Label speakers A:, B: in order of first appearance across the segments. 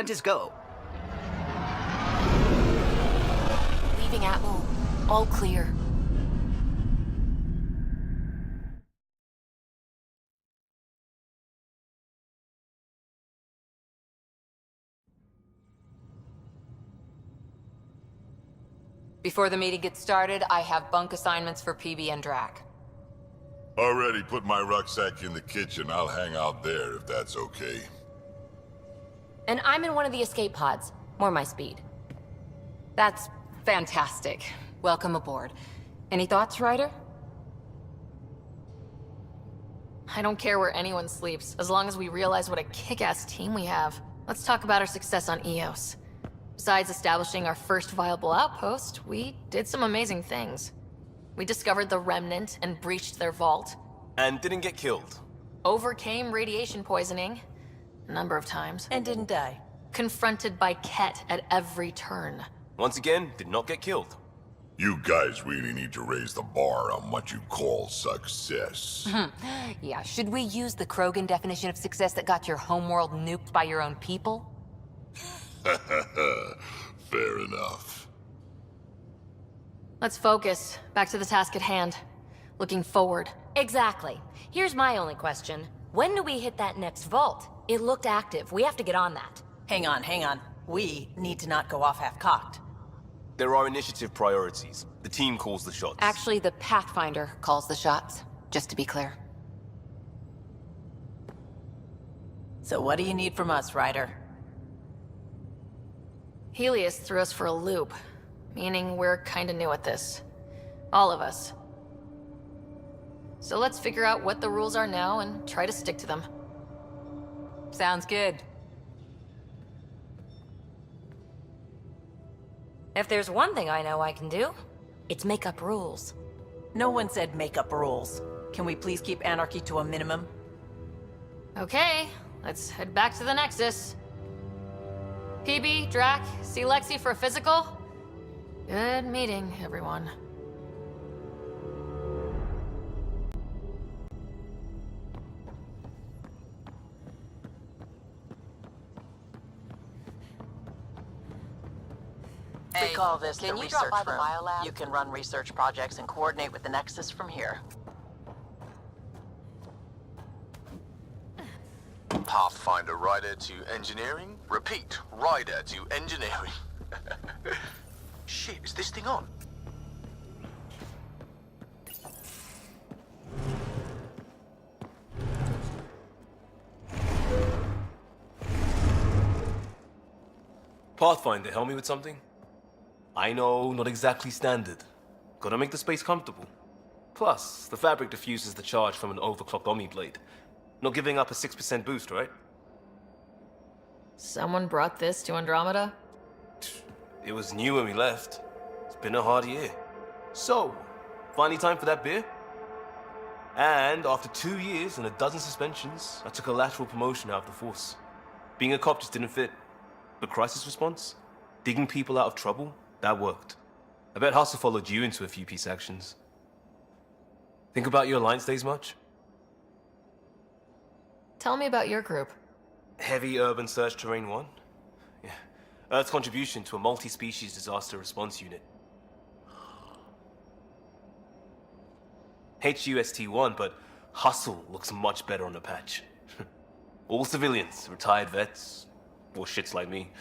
A: descent is go.
B: Leaving Atmo. All clear. Before the meeting gets started, I have bunk assignments for PB and Drac.
C: Already put my rucksack in the kitchen. I'll hang out there if that's okay.
B: And I'm in one of the escape pods. More my speed. That's fantastic. Welcome aboard. Any thoughts, Ryder? I don't care where anyone sleeps, as long as we realize what a kick-ass team we have. Let's talk about our success on Eos. Besides establishing our first viable outpost, we did some amazing things. We discovered the Remnant and breached their vault.
D: And didn't get killed.
B: Overcame radiation poisoning. A number of times.
E: And didn't die.
B: Confronted by Ket at every turn.
D: Once again, did not get killed.
C: You guys really need to raise the bar on what you call success.
B: Yeah, should we use the Krogan definition of success that got your homeworld nuked by your own people?
C: Fair enough.
B: Let's focus. Back to the task at hand. Looking forward.
F: Exactly. Here's my only question. When do we hit that next vault? It looked active. We have to get on that.
E: Hang on. We need to not go off half-cocked.
D: There are initiative priorities. The team calls the shots.
B: Actually, the Pathfinder calls the shots, just to be clear.
E: So what do you need from us, Ryder?
B: Helios threw us for a loop, meaning we're kinda new at this. All of us. So let's figure out what the rules are now and try to stick to them. Sounds good.
F: If there's one thing I know I can do, it's make up rules.
E: No one said make up rules. Can we please keep anarchy to a minimum?
B: Okay, let's head back to the Nexus. PB, Drac, see Lexi for a physical? Good meeting, everyone.
E: We call this
B: can
E: the
B: you drop
E: research
B: by the
E: room.
B: biolab?
E: You can run research projects and coordinate with the Nexus from here.
G: Pathfinder rider to engineering? Repeat, rider to engineering. Shit, is this thing on?
D: Pathfinder, help me with something? I know, not exactly standard. Gotta make the space comfortable. Plus, the fabric diffuses the charge from an overclocked Omni blade. Not giving up a 6% boost, right?
B: Someone brought this to Andromeda?
D: It was new when we left. It's been a hard year. So, finally time for that beer? And after 2 years and a dozen suspensions, I took a lateral promotion out of the force. Being a cop just didn't fit. But crisis response? Digging people out of trouble? That worked. I bet Hustle followed you into a few peace actions. Think about your Alliance days much?
B: Tell me about your group.
D: Heavy Urban Search Terrain 1? Yeah. Earth's contribution to a multi-species disaster response unit. HUST-1, but Hustle looks much better on the patch. All civilians, retired vets, or shits like me.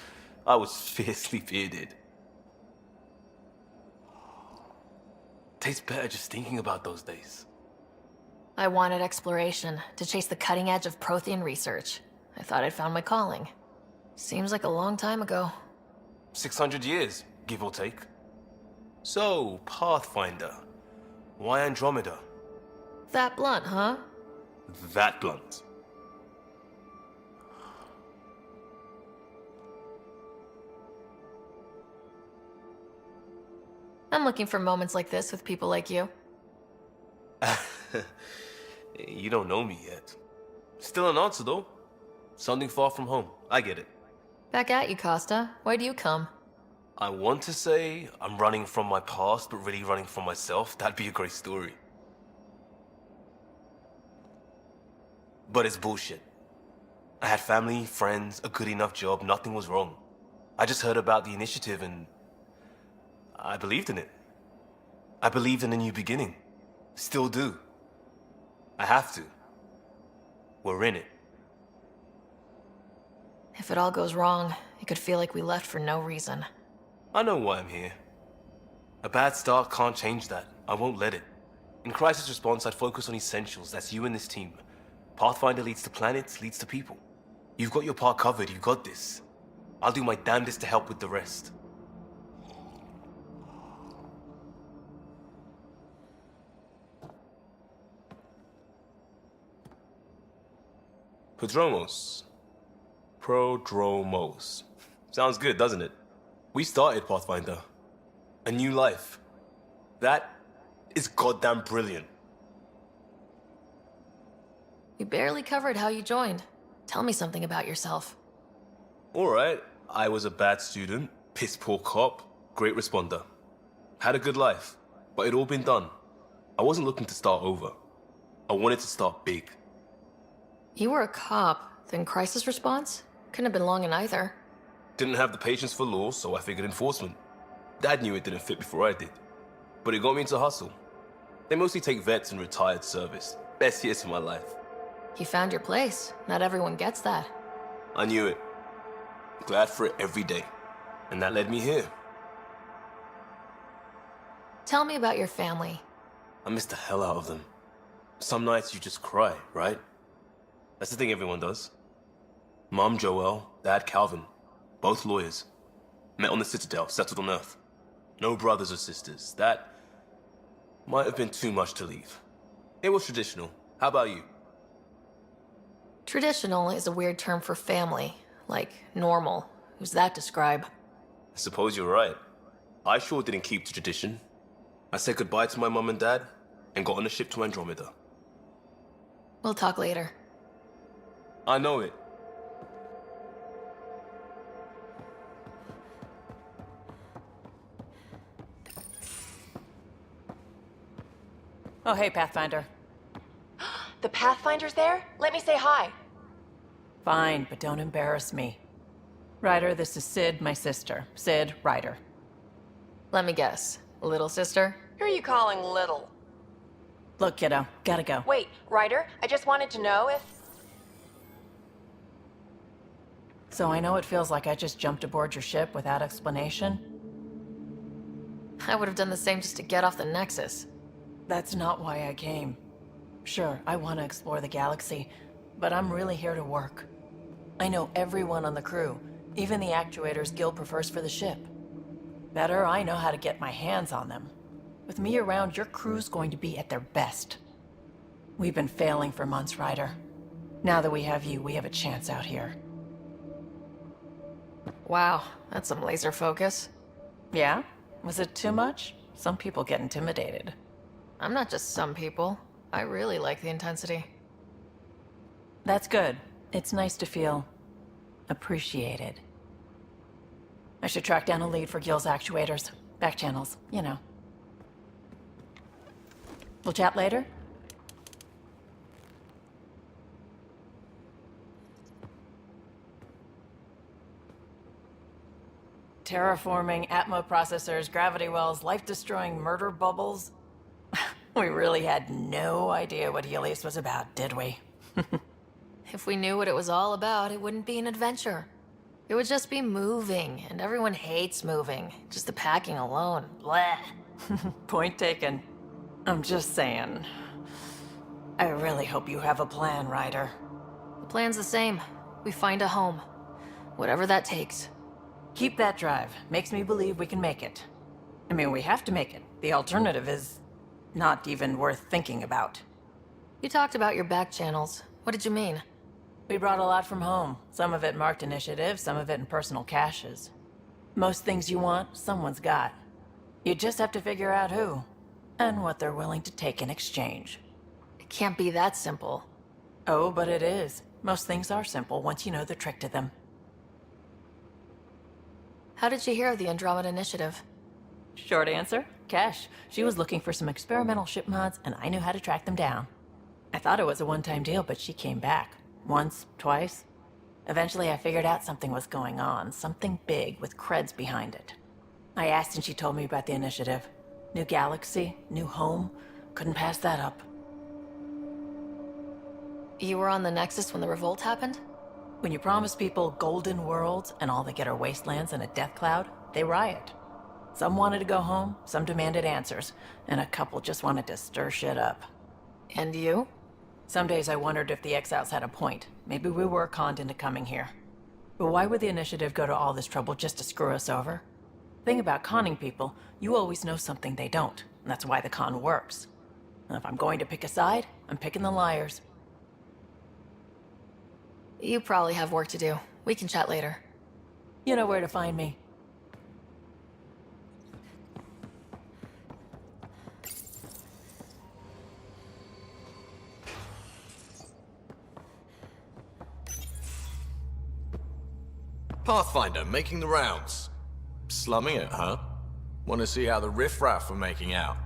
D: I was fiercely bearded. Tastes better just thinking about those days.
B: I wanted exploration, to chase the cutting edge of Prothean research. I thought I'd found my calling. Seems like a long time ago.
D: 600 years, give or take. So, Pathfinder. Why Andromeda?
B: That blunt, huh?
D: That blunt.
B: I'm looking for moments like this with people like you.
D: You don't know me yet. Still an answer, though. Something far from home. I get it.
B: Back at you, Costa. Why do you come?
D: I want to say I'm running from my past, but really running from myself. That'd be a great story. But it's bullshit. I had family, friends, a good enough job, nothing was wrong. I just heard about the initiative and I believed in it. I believed in a new beginning. Still do. I have to. We're in it.
B: If it all goes wrong, it could feel like we left for no reason.
D: I know why I'm here. A bad start can't change that. I won't let it. In crisis response, I'd focus on essentials. That's you and this team. Pathfinder leads to planets, leads to people. You've got your part covered. You got this. I'll do my damnedest to help with the rest. Prodromos. Sounds good, doesn't it? We started Pathfinder. A new life. That is goddamn brilliant.
B: You barely covered how you joined. Tell me something about yourself.
D: Alright, I was a bad student, piss poor cop, great responder. Had a good life, but it'd all been done. I wasn't looking to start over. I wanted to start big.
B: You were a cop, then crisis response? Couldn't have been long in either.
D: Didn't have the patience for law, so I figured enforcement. Dad knew it didn't fit before I did. But it got me into hustle. They mostly take vets and retired service. Best years of my life.
B: You found your place. Not everyone gets that.
D: I knew it. Glad for it every day. And that led me here.
B: Tell me about your family.
D: I miss the hell out of them. Some nights you just cry, right? That's the thing everyone does. Mom Joelle, Dad Calvin. Both lawyers. Met on the Citadel, settled on Earth. No brothers or sisters. That might have been too much to leave. It was traditional. How about you?
B: Traditional is a weird term for family. Like normal. Who's that describe?
D: I suppose you're right. I sure didn't keep the tradition. I said goodbye to my mom and dad and got on a ship to Andromeda.
B: We'll talk later.
D: I know it.
E: Oh, hey, Pathfinder.
F: The Pathfinder's there? Let me say hi.
E: Fine, but don't embarrass me. Ryder, this is Sid, my sister. Sid, Ryder.
B: Let me guess. Little sister?
F: Who are you calling little?
E: Look, kiddo, gotta go.
F: Wait, Ryder, I just wanted to know if...
E: So I know it feels like I just jumped aboard your ship without explanation.
B: I would have done the same just to get off the Nexus.
E: That's not why I came. Sure, I want to explore the galaxy, but I'm really here to work. I know everyone on the crew, even the actuators Gil prefers for the ship. Better, I know how to get my hands on them. With me around, your crew's going to be at their best. We've been failing for months, Ryder. Now that we have you, we have a chance out here.
B: Wow, that's some laser focus.
E: Yeah? Was it too much? Some people get intimidated.
B: I'm not just some people. I really like the intensity.
E: That's good. It's nice to feel appreciated. I should track down a lead for Gil's actuators. Back channels, you know. We'll chat later? Terraforming, Atmo processors, gravity wells, life-destroying murder bubbles. We really had no idea what Helios was about, did we?
B: If we knew what it was all about, it wouldn't be an adventure. It would just be moving, and everyone hates moving. Just the packing alone. Bleh.
E: Point taken. I'm just saying. I really hope you have a plan, Ryder.
B: The plan's the same. We find a home. Whatever that takes.
E: Keep that drive. Makes me believe we can make it. I mean, we have to make it. The alternative is not even worth thinking about.
B: You talked about your back channels. What did you mean?
E: We brought a lot from home. Some of it marked initiative, some of it in personal caches. Most things you want, someone's got. You just have to figure out who, and what they're willing to take in exchange.
B: It can't be that simple.
E: Oh, but it is. Most things are simple once you know the trick to them.
B: How did you hear of the Andromeda Initiative?
E: Short answer, Cash. She was looking for some experimental ship mods, and I knew how to track them down. I thought it was a one-time deal, but she came back. Once, twice. Eventually I figured out something was going on, something big with creds behind it. I asked and she told me about the initiative. New galaxy, new home. Couldn't pass that up.
B: You were on the Nexus when the revolt happened?
E: When you promise people golden worlds and all they get are wastelands and a death cloud, they riot. Some wanted to go home, some demanded answers, and a couple just wanted to stir shit up.
B: And you?
E: Some days I wondered if the exiles had a point. Maybe we were conned into coming here. But why would the initiative go to all this trouble just to screw us over? Thing about conning people, you always know something they don't, and that's why the con works. And if I'm going to pick a side, I'm picking the liars.
B: You probably have work to do. We can chat later.
E: You know where to find me.
A: Pathfinder, making the rounds. Slumming it, huh? Want to see how the riffraff are making out?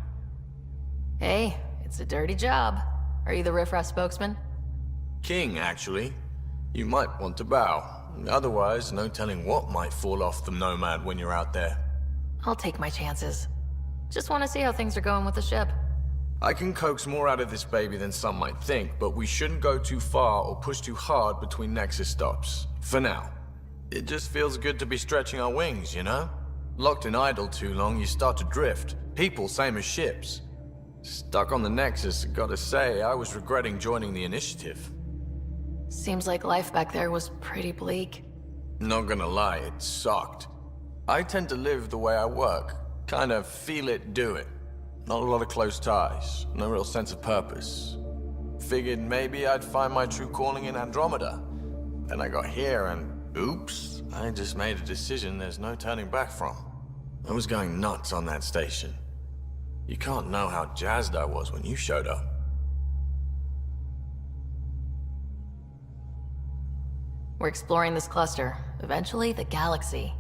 B: Hey, it's a dirty job. Are you the riffraff spokesman?
A: King, actually. You might want to bow. Otherwise, no telling what might fall off the Nomad when you're out there.
B: I'll take my chances. Just want to see how things are going with the ship.
A: I can coax more out of this baby than some might think, but we shouldn't go too far or push too hard between Nexus stops. For now. It just feels good to be stretching our wings, you know? Locked in idle too long, you start to drift. People, same as ships. Stuck on the Nexus, gotta say, I was regretting joining the initiative.
B: Seems like life back there was pretty bleak.
A: Not gonna lie, it sucked. I tend to live the way I work. Kind of feel it, do it. Not a lot of close ties, no real sense of purpose. Figured maybe I'd find my true calling in Andromeda. Then I got here and oops, I just made a decision there's no turning back from. I was going nuts on that station. You can't know how jazzed I was when you showed up.
B: We're exploring this cluster, eventually the galaxy.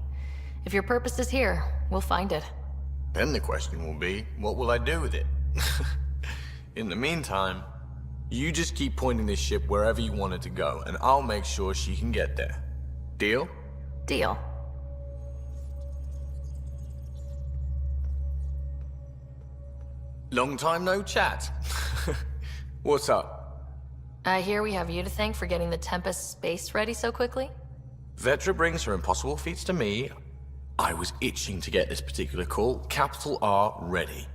B: If your purpose is here, we'll find it.
A: Then the question will be, what will I do with it? In the meantime, you just keep pointing this ship wherever you want it to go, and I'll make sure she can get there. Deal?
B: Deal.
A: Long time no chat. What's up?
B: I hear we have you to thank for getting the Tempest space ready so quickly?
A: Vetra brings her impossible feats to me. I was itching to get this particular call, capital R, ready.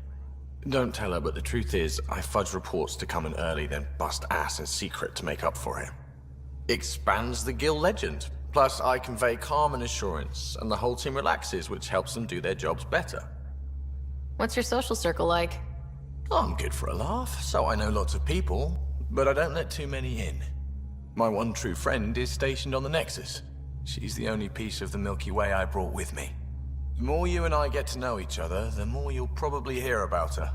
A: Don't tell her, but the truth is, I fudge reports to come in early, then bust ass in secret to make up for it. Expands the guild legend. Plus, I convey calm and assurance, and the whole team relaxes, which helps them do their jobs better.
B: What's your social circle like?
A: I'm good for a laugh, so I know lots of people, but I don't let too many in. My one true friend is stationed on the Nexus. She's the only piece of the Milky Way I brought with me. The more you and I get to know each other, the more you'll probably hear about her.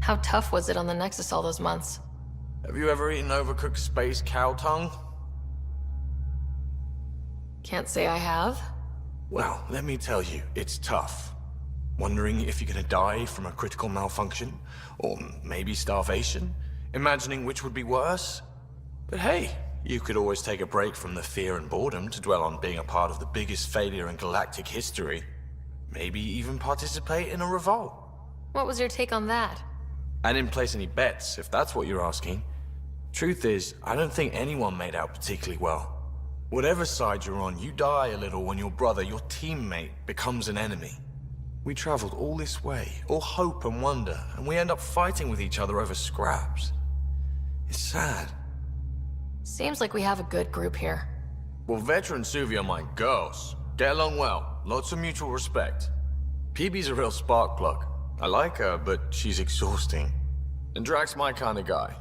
B: How tough was it on the Nexus all those months?
A: Have you ever eaten overcooked space cow tongue?
B: Can't say I have.
A: Well, let me tell you, it's tough. Wondering if you're gonna die from a critical malfunction, or maybe starvation, imagining which would be worse. But hey, you could always take a break from the fear and boredom to dwell on being a part of the biggest failure in galactic history. Maybe even participate in a revolt.
B: What was your take on that?
A: I didn't place any bets, if that's what you're asking. Truth is, I don't think anyone made out particularly well. Whatever side you're on, you die a little when your brother, your teammate, becomes an enemy. We traveled all this way, all hope and wonder, and we end up fighting with each other over scraps. It's sad.
B: Seems like we have a good group here.
A: Well, Vetra and Suvi are my girls. Get along well, lots of mutual respect. PB's a real spark plug. I like her, but she's exhausting. And Drax's my kind of guy.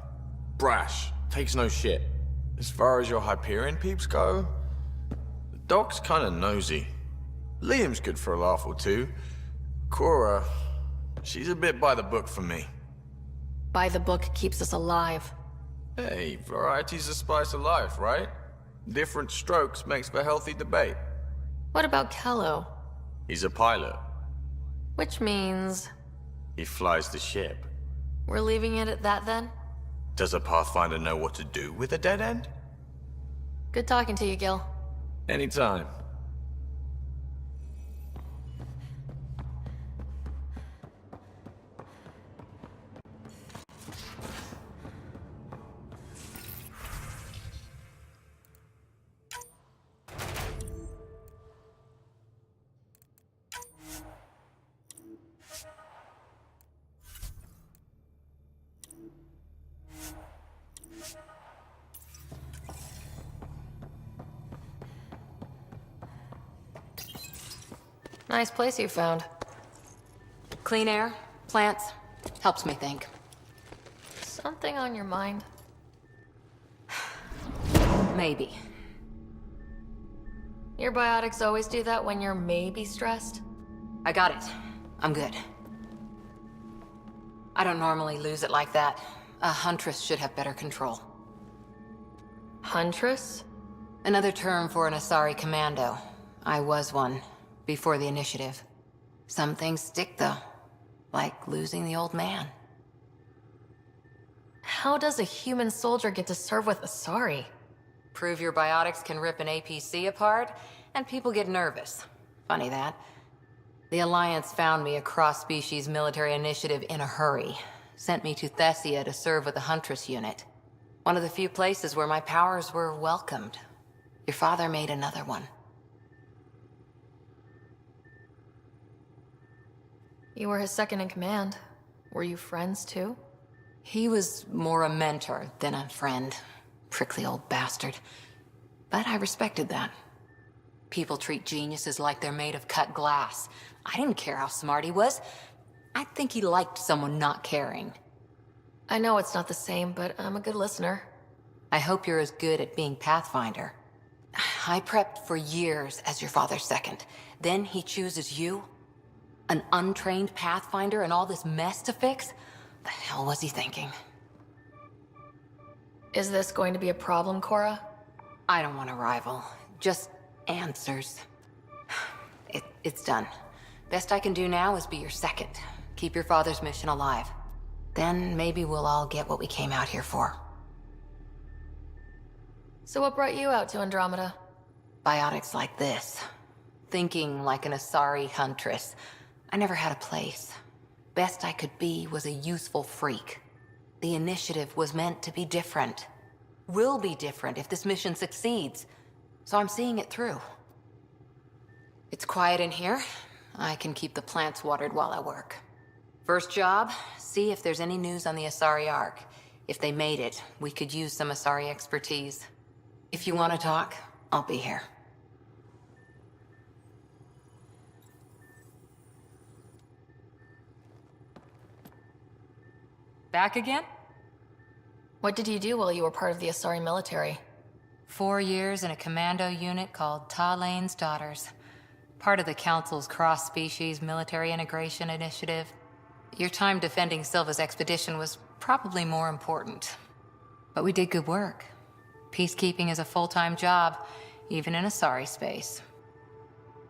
A: Brash, takes no shit. As far as your Hyperion peeps go, the Doc's kinda nosy. Liam's good for a laugh or two. Cora, she's a bit by the book for me.
B: By the book keeps us alive.
A: Hey, variety's the spice of life, right? Different strokes makes for healthy debate.
B: What about Kello?
A: He's a pilot.
B: Which means...
A: He flies the ship.
B: we're leaving it at that then?
A: Does a Pathfinder know what to do with a dead end?
B: Good talking to you, Gil.
A: Anytime.
B: Nice place you found.
F: Clean air, plants, helps me think.
B: Something on your mind?
F: Maybe.
B: Your biotics always do that when you're maybe stressed?
F: I got it. I'm good. I don't normally lose it like that. A huntress should have better control.
B: Huntress?
F: Another term for an Asari commando. I was one, before the initiative. Some things stick, though. Like losing the old man.
B: How does a human soldier get to serve with Asari?
F: Prove your biotics can rip an APC apart, and people get nervous. Funny that. The Alliance found me a cross-species military initiative in a hurry. Sent me to Thessia to serve with the Huntress unit. One of the few places where my powers were welcomed. Your father made another one.
B: You were his second in command. Were you friends too?
F: He was more a mentor than a friend. Prickly old bastard. But I respected that. People treat geniuses like they're made of cut glass. I didn't care how smart he was. I think he liked someone not caring.
B: I know it's not the same, but I'm a good listener.
F: I hope you're as good at being Pathfinder. I prepped for years as your father's second. Then he chooses you? An untrained Pathfinder and all this mess to fix? The hell was he thinking?
B: Is this going to be a problem, Cora?
F: I don't want a rival. Just answers. It's done. Best I can do now is be your second. Keep your father's mission alive. Then maybe we'll all get what we came out here for.
B: So what brought you out to Andromeda?
F: Biotics like this. Thinking like an Asari huntress. I never had a place. Best I could be was a useful freak. The initiative was meant to be different. Will be different if this mission succeeds. So I'm seeing it through. It's quiet in here. I can keep the plants watered while I work. First job, see if there's any news on the Asari Ark. If they made it, we could use some Asari expertise. If you want to talk, I'll be here. Back again?
B: What did you do while you were part of the Asari military?
F: 4 years in a commando unit called Ta Lane's Daughters. Part of the Council's cross-species military integration initiative. Your time defending Silva's expedition was probably more important. But we did good work. Peacekeeping is a full-time job, even in Asari space.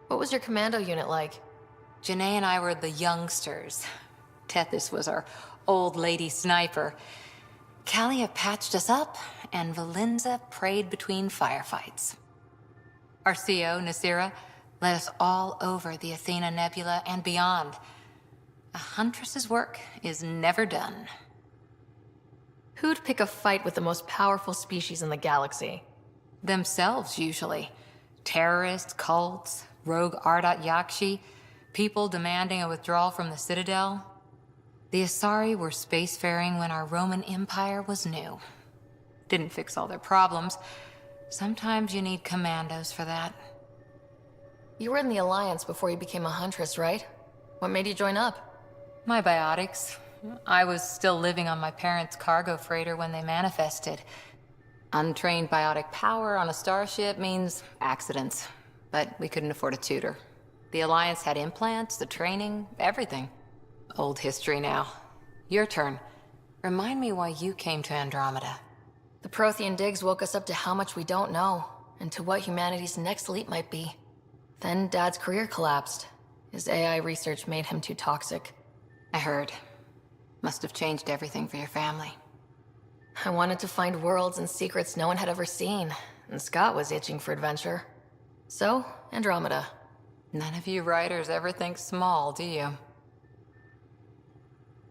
B: What was your commando unit like?
F: Janae and I were the youngsters. Tethys was our old lady sniper. Kalia patched us up, and Valenza prayed between firefights. Our CO, Nasira, led us all over the Athena Nebula and beyond. A huntress's work is never done.
B: Who'd pick a fight with the most powerful species in the galaxy?
F: Themselves, usually. Terrorists, cults, rogue Ardat Yakshi, people demanding a withdrawal from the Citadel. The Asari were spacefaring when our Roman Empire was new. Didn't fix all their problems. Sometimes you need commandos for that.
B: You were in the Alliance before you became a huntress, right? What made you join up?
F: My biotics. I was still living on my parents' cargo freighter when they manifested. Untrained biotic power on a starship means accidents. But we couldn't afford a tutor. The Alliance had implants, the training, everything. Old history now. Your turn. Remind me why you came to Andromeda.
B: The Prothean digs woke us up to how much we don't know, and to what humanity's next leap might be. Then Dad's career collapsed. His AI research made him too toxic.
F: I heard. Must have changed everything for your family.
B: I wanted to find worlds and secrets no one had ever seen. And Scott was itching for adventure. So, Andromeda.
F: None of you writers ever think small, do you?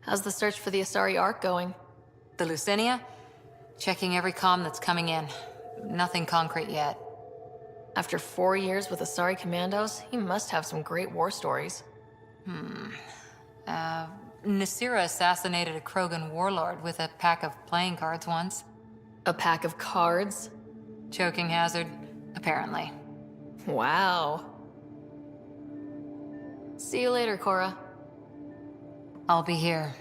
B: How's the search for the Asari Ark going?
F: The Lucinia? Checking every comm that's coming in. Nothing concrete yet.
B: After 4 years with Asari commandos, he must have some great war stories.
F: Nasira assassinated a Krogan warlord with a pack of playing cards once.
B: A pack of cards?
F: Choking hazard, apparently.
B: Wow. See you later, Cora.
F: I'll be here.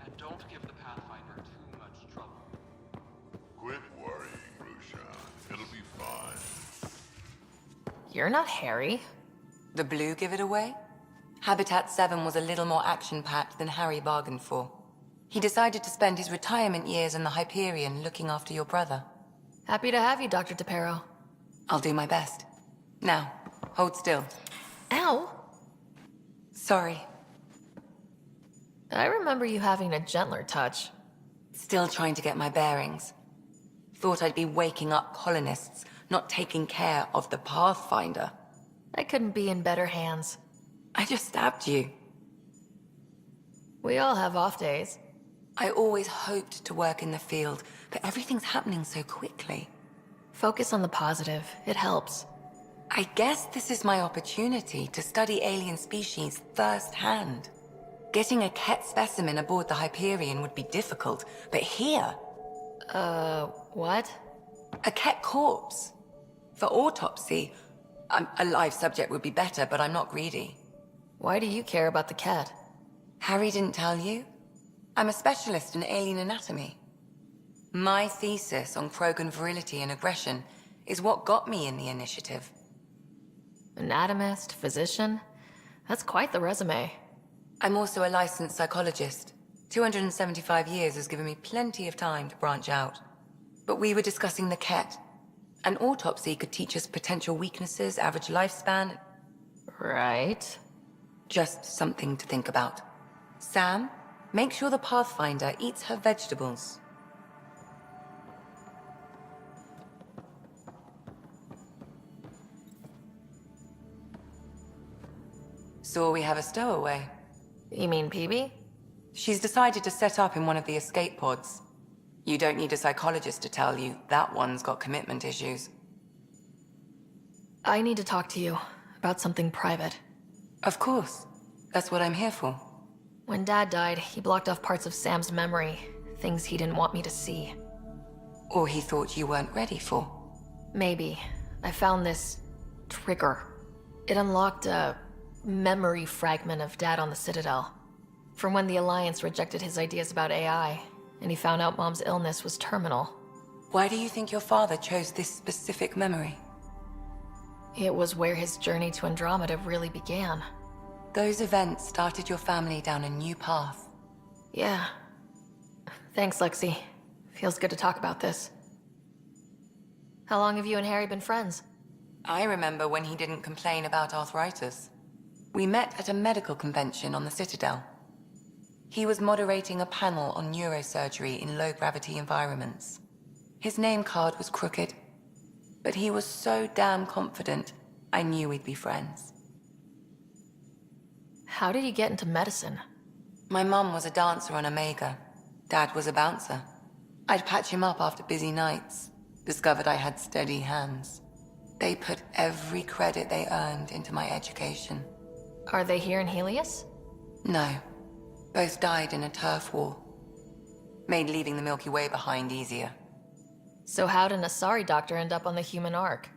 H: And don't give the Pathfinder too much trouble.
C: Quit worrying, Rushan. It'll be fine.
B: You're not Harry.
I: The blue give it away? Habitat 7 was a little more action-packed than Harry bargained for. He decided to spend his retirement years in the Hyperion looking after your brother.
B: Happy to have you, Dr. DePero.
I: I'll do my best. Now, hold still.
B: Ow!
I: Sorry.
B: I remember you having a gentler touch.
I: Still trying to get my bearings. Thought I'd be waking up colonists, not taking care of the Pathfinder.
B: I couldn't be in better hands.
I: I just stabbed you.
B: We all have off days.
I: I always hoped to work in the field, but everything's happening so quickly.
B: Focus on the positive. It helps.
I: I guess this is my opportunity to study alien species firsthand. Getting a Ket specimen aboard the Hyperion would be difficult, but here,
B: What?
I: a Ket corpse. For autopsy, a live subject would be better, but I'm not greedy.
B: Why do you care about the cat?
I: Harry didn't tell you? I'm a specialist in alien anatomy. My thesis on Krogan virility and aggression is what got me in the initiative.
B: Anatomist, physician? That's quite the resume.
I: I'm also a licensed psychologist. 275 years has given me plenty of time to branch out. But we were discussing the Ket. An autopsy could teach us potential weaknesses, average lifespan.
B: Right.
I: Just something to think about. Sam, make sure the Pathfinder eats her vegetables. So we have a stowaway.
B: You mean PB?
I: She's decided to set up in one of the escape pods. You don't need a psychologist to tell you that one's got commitment issues.
B: I need to talk to you about something private.
I: Of course. That's what I'm here for.
B: When Dad died, he blocked off parts of Sam's memory, things he didn't want me to see.
I: Or he thought you weren't ready for.
B: Maybe. I found this trigger. It unlocked a memory fragment of Dad on the Citadel. From when the Alliance rejected his ideas about AI, and he found out Mom's illness was terminal.
I: Why do you think your father chose this specific memory?
B: It was where his journey to Andromeda really began.
I: Those events started your family down a new path.
B: Yeah. Thanks, Lexi. Feels good to talk about this. How long have you and Harry been friends?
I: I remember when he didn't complain about arthritis. We met at a medical convention on the Citadel. He was moderating a panel on neurosurgery in low-gravity environments. His name card was crooked, but he was so damn confident, I knew we'd be friends.
B: How did you get into medicine?
I: My mum was a dancer on Omega. Dad was a bouncer. I'd patch him up after busy nights. Discovered I had steady hands. They put every credit they earned into my education.
B: Are they here in Helios?
I: No. Both died in a turf war. Made leaving the Milky Way behind easier.
B: So how did an Asari doctor end up on the human Ark?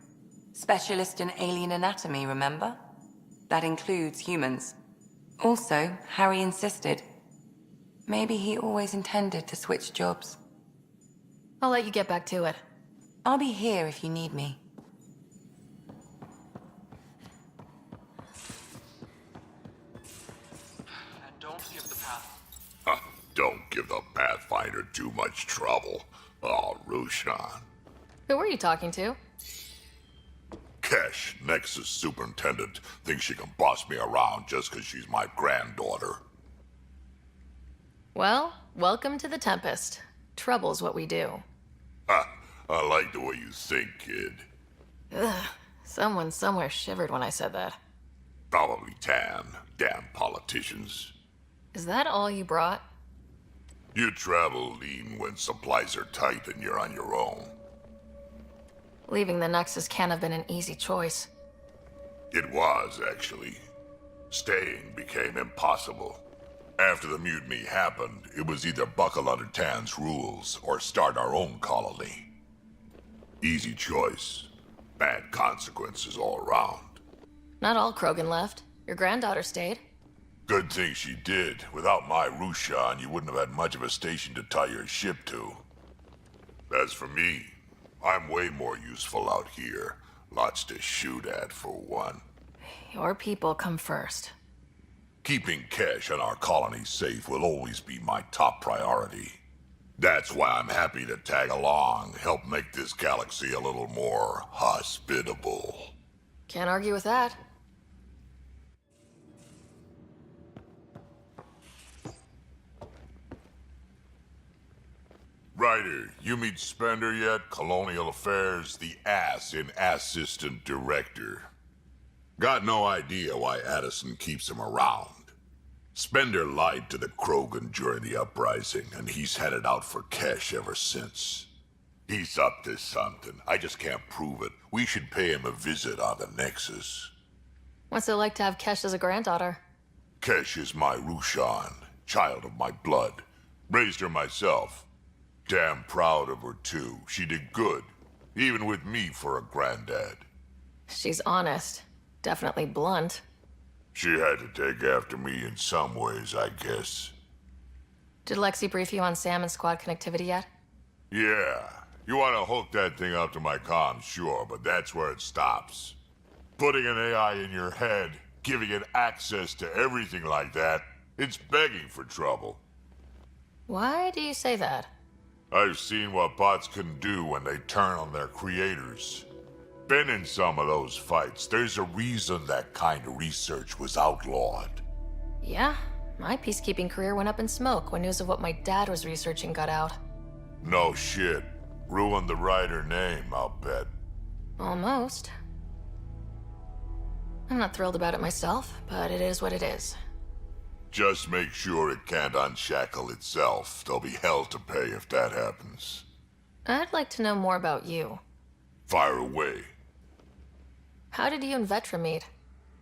I: Specialist in alien anatomy, remember? That includes humans. Also, Harry insisted. Maybe he always intended to switch jobs.
B: I'll let you get back to it.
I: I'll be here if you need me.
H: And don't give the path.
C: Don't give the Pathfinder too much trouble. Oh, Roshan.
B: Who were you talking to?
C: Kesh, Nexus superintendent, thinks she can boss me around just 'cause she's my granddaughter.
B: Well, welcome to the Tempest. Trouble's what we do.
C: Ha! I like the way you think, kid.
B: Ugh, someone somewhere shivered when I said that.
C: Probably Tan. Damn politicians.
B: Is that all you brought?
C: You travel lean when supplies are tight and you're on your own.
B: Leaving the Nexus can't have been an easy choice.
C: It was, actually. Staying became impossible. After the mutiny happened, it was either buckle under Tan's rules or start our own colony. Easy choice. Bad consequences all around.
B: Not all Krogan left. Your granddaughter stayed.
C: Good thing she did. Without my Rushan, you wouldn't have had much of a station to tie your ship to. As for me, I'm way more useful out here. Lots to shoot at, for one.
B: Your people come first.
C: Keeping Kesh and our colony safe will always be my top priority. That's why I'm happy to tag along, help make this galaxy a little more hospitable.
B: Can't argue with that.
C: Ryder, you meet Spender yet? Colonial Affairs, the ass in Assistant Director. Got no idea why Addison keeps him around. Spender lied to the Krogan during the uprising, and he's headed out for Kesh ever since. He's up to something. I just can't prove it. We should pay him a visit on the Nexus.
B: What's it like to have Kesh as a granddaughter?
C: Kesh is my Rushan, child of my blood. Raised her myself. Damn proud of her, too. She did good, even with me for a granddad.
B: She's honest. Definitely blunt.
C: She had to take after me in some ways, I guess.
B: Did Lexi brief you on Sam and squad connectivity yet?
C: Yeah. You want to hook that thing up to my comms, sure, but that's where it stops. Putting an AI in your head, giving it access to everything like that, it's begging for trouble.
B: Why do you say that?
C: I've seen what bots can do when they turn on their creators. Been in some of those fights. There's a reason that kind of research was outlawed.
B: Yeah, my peacekeeping career went up in smoke when news of what my dad was researching got out.
C: No shit. Ruined the Ryder name, I'll bet.
B: Almost. I'm not thrilled about it myself, but it is what it is.
C: Just make sure it can't unshackle itself. There'll be hell to pay if that happens.
B: I'd like to know more about you.
C: Fire away.
B: How did you and Vetra meet?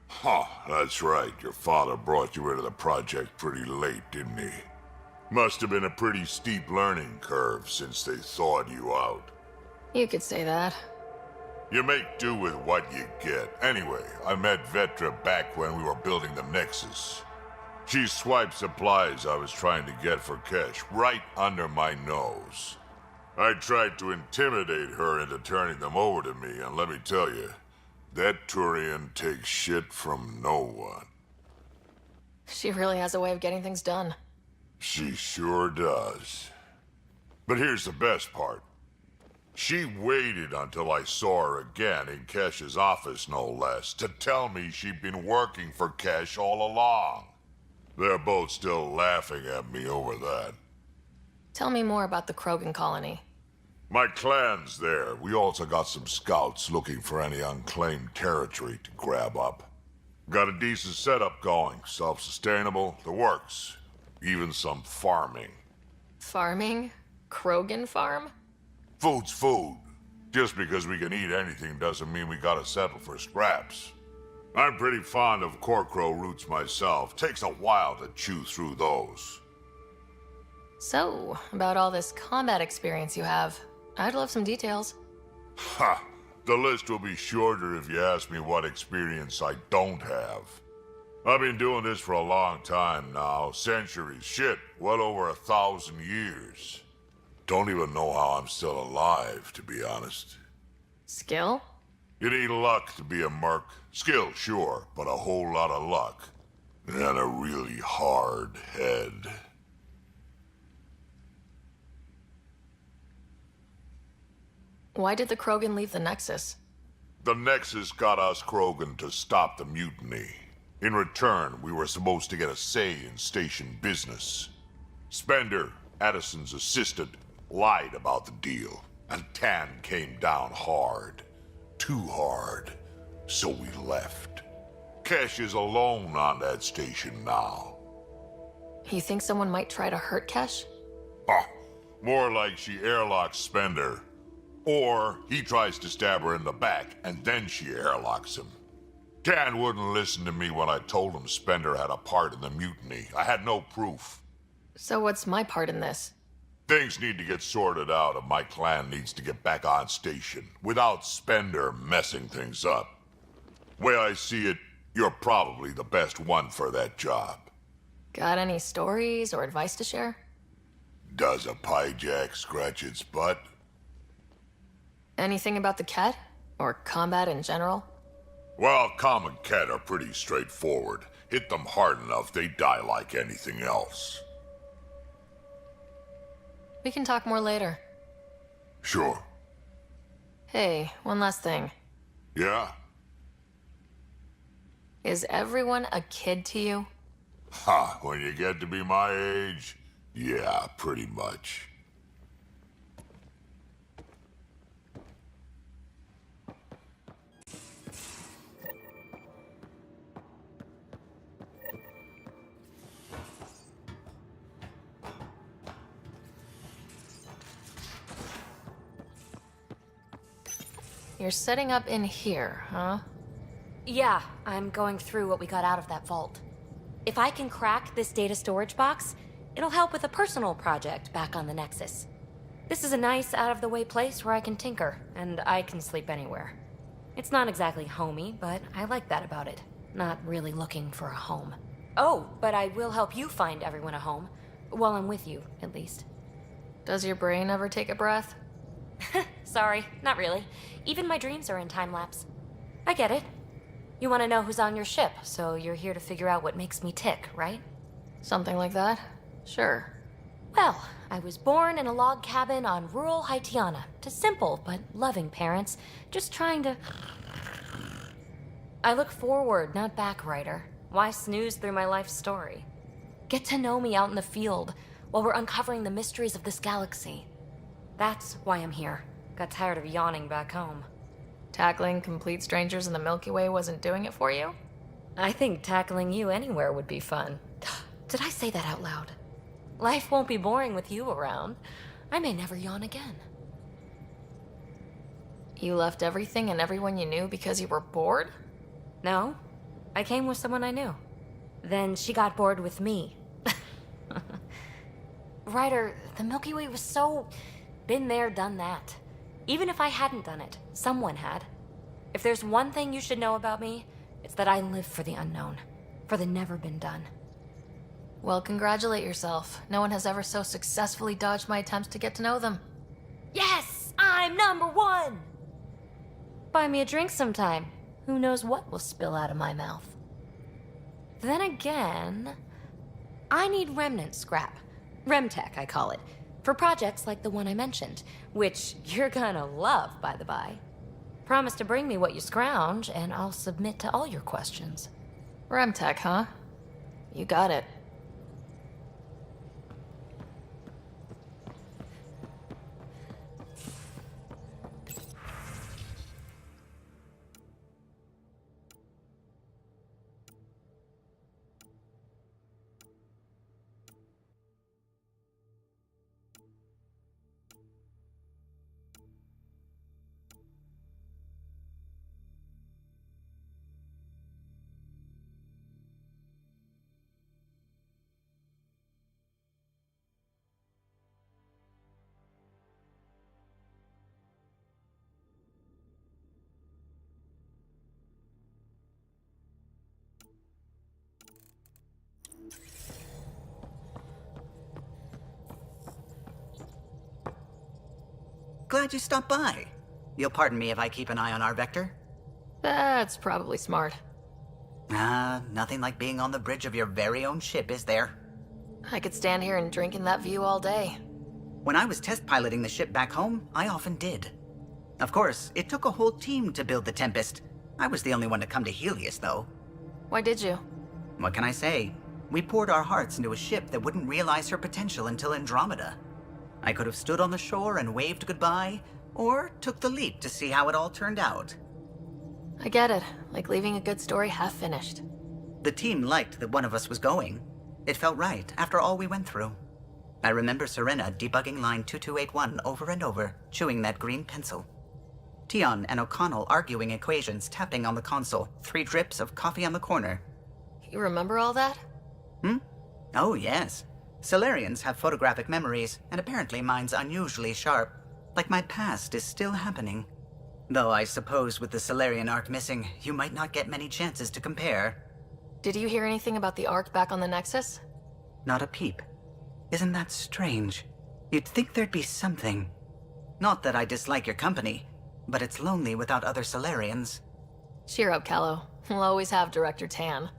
C: Huh, that's right. Your father brought you into the project pretty late, didn't he? Must have been a pretty steep learning curve since they thawed you out.
B: You could say that.
C: You make do with what you get. Anyway, I met Vetra back when we were building the Nexus. She swiped supplies I was trying to get for Kesh right under my nose. I tried to intimidate her into turning them over to me, and let me tell you, that Turian takes shit from no one.
B: She really has a way of getting things done.
C: She sure does. But here's the best part. She waited until I saw her again in Kesh's office, no less, to tell me she'd been working for Kesh all along. They're both still laughing at me over that.
B: Tell me more about the Krogan colony.
C: My clan's there. We also got some scouts looking for any unclaimed territory to grab up. Got a decent setup going. Self-sustainable, the works. Even some farming.
B: Farming? Krogan farm?
C: Food's food. Just because we can eat anything doesn't mean we gotta settle for scraps. I'm pretty fond of Corcrow roots myself. Takes a while to chew through those.
B: So, about all this combat experience you have, I'd love some details.
C: Ha! The list will be shorter if you ask me what experience I don't have. I've been doing this for a long time now. Centuries. Shit, well over 1,000 years. Don't even know how I'm still alive, to be honest.
B: Skill?
C: You need luck to be a merc. Skill, sure, but a whole lot of luck. And a really hard head.
B: Why did the Krogan leave the Nexus?
C: The Nexus got us Krogan to stop the mutiny. In return, we were supposed to get a say in station business. Spender, Addison's assistant, lied about the deal, and Tan came down hard. Too hard. So we left. Kesh is alone on that station now.
B: You think someone might try to hurt Kesh?
C: Ha! More like she airlocks Spender. Or he tries to stab her in the back, and then she airlocks him. Tan wouldn't listen to me when I told him Spender had a part in the mutiny. I had no proof.
B: So what's my part in this?
C: Things need to get sorted out, and my clan needs to get back on station, without Spender messing things up. Way I see it, you're probably the best one for that job.
B: Got any stories or advice to share?
C: Does a pyjak scratch its butt?
B: Anything about the Ket? Or combat in general?
C: Well, common Ket are pretty straightforward. Hit them hard enough, they die like anything else.
B: We can talk more later.
C: Sure.
B: Hey, one last thing.
C: Yeah?
B: Is everyone a kid to you?
C: Ha, when you get to be my age, yeah, pretty much.
B: You're setting up in here, huh?
J: Yeah, I'm going through what we got out of that vault. If I can crack this data storage box, it'll help with a personal project back on the Nexus. This is a nice, out-of-the-way place where I can tinker, and I can sleep anywhere. It's not exactly homey, but I like that about it. Not really looking for a home. Oh, but I will help you find everyone a home. While I'm with you, at least.
B: Does your brain ever take a breath?
J: Sorry, not really. Even my dreams are in time-lapse. I get it. You want to know who's on your ship, so you're here to figure out what makes me tick, right?
B: Something like that? Sure.
J: Well, I was born in a log cabin on rural Haitiana to simple but loving parents, just trying to... I look forward, not back, Ryder. Why snooze through my life story? Get to know me out in the field while we're uncovering the mysteries of this galaxy. That's why I'm here. Got tired of yawning back home.
B: Tackling complete strangers in the Milky Way wasn't doing it for you?
J: I think tackling you anywhere would be fun. Did I say that out loud? Life won't be boring with you around. I may never yawn again.
B: You left everything and everyone you knew because you were bored?
J: No, I came with someone I knew. Then she got bored with me. Ryder, the Milky Way was so... been there, done that. Even if I hadn't done it, someone had. If there's one thing you should know about me, it's that I live for the unknown. For the never been done.
B: Well, congratulate yourself. No one has ever so successfully dodged my attempts to get to know them.
J: Yes! I'm #1! Buy me a drink sometime. Who knows what will spill out of my mouth. Then again... I need remnant scrap. Remtech, I call it. For projects like the one I mentioned, which you're gonna love, by the by. Promise to bring me what you scrounge, and I'll submit to all your questions.
B: Remtech, huh? You got it.
K: Glad you stopped by. You'll pardon me if I keep an eye on our vector?
B: That's probably smart.
K: Nothing like being on the bridge of your very own ship, is there?
B: I could stand here and drink in that view all day.
K: When I was test piloting the ship back home, I often did. Of course, it took a whole team to build the Tempest. I was the only one to come to Helios, though.
B: Why did you?
K: What can I say? We poured our hearts into a ship that wouldn't realize her potential until Andromeda. I could have stood on the shore and waved goodbye, or took the leap to see how it all turned out.
B: I get it. Like leaving a good story half finished.
K: The team liked that one of us was going. It felt right after all we went through. I remember Serena debugging line 2281 over and over, chewing that green pencil. Tion and O'Connell arguing equations, tapping on the console, 3 drips of coffee on the corner.
B: You remember all that?
K: Oh, yes. Solarians have photographic memories, and apparently mine's unusually sharp. Like my past is still happening. Though I suppose with the Solarian arc missing, you might not get many chances to compare.
B: Did you hear anything about the Ark back on the Nexus?
K: Not a peep. Isn't that strange? You'd think there'd be something. Not that I dislike your company, but it's lonely without other Solarians.
B: Cheer up, Callow. We'll always have Director Tan.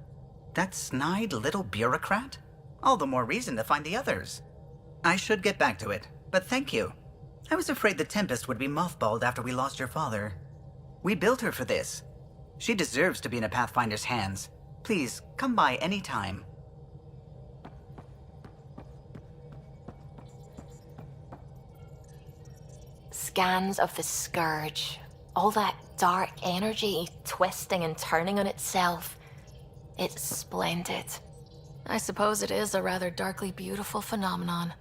K: That snide little bureaucrat? All the more reason to find the others. I should get back to it, but thank you. I was afraid the Tempest would be mothballed after we lost your father. We built her for this. She deserves to be in a Pathfinder's hands. Please, come by any time.
J: Scans of the Scourge. All that dark energy twisting and turning on itself. It's splendid.
B: I suppose it is a rather darkly beautiful phenomenon.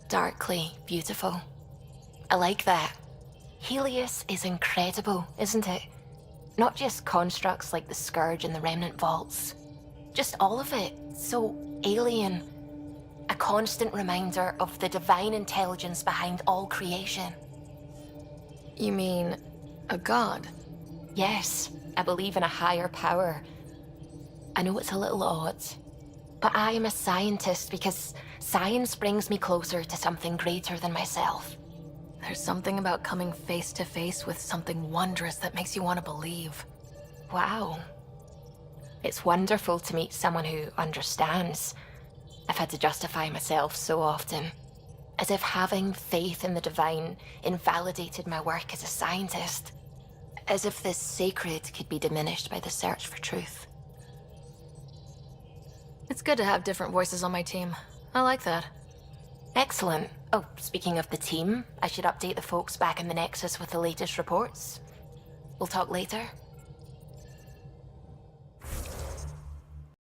J: Darkly beautiful. I like that. Helios is incredible, isn't it? Not just constructs like the Scourge and the Remnant Vaults. Just all of it. So alien. A constant reminder of the divine intelligence behind all creation.
B: You mean a god?
J: Yes, I believe in a higher power. I know it's a little odd, but I am a scientist because science brings me closer to something greater than myself.
B: There's something about coming face to face with something wondrous that makes you want to believe.
J: Wow. It's wonderful to meet someone who understands. I've had to justify myself so often, as if having faith in the divine invalidated my work as a scientist. As if this sacred could be diminished by the search for truth.
B: It's good to have different voices on my team. I like that.
J: Excellent. Oh, speaking of the team, I should update the folks back in the Nexus with the latest reports. We'll talk later.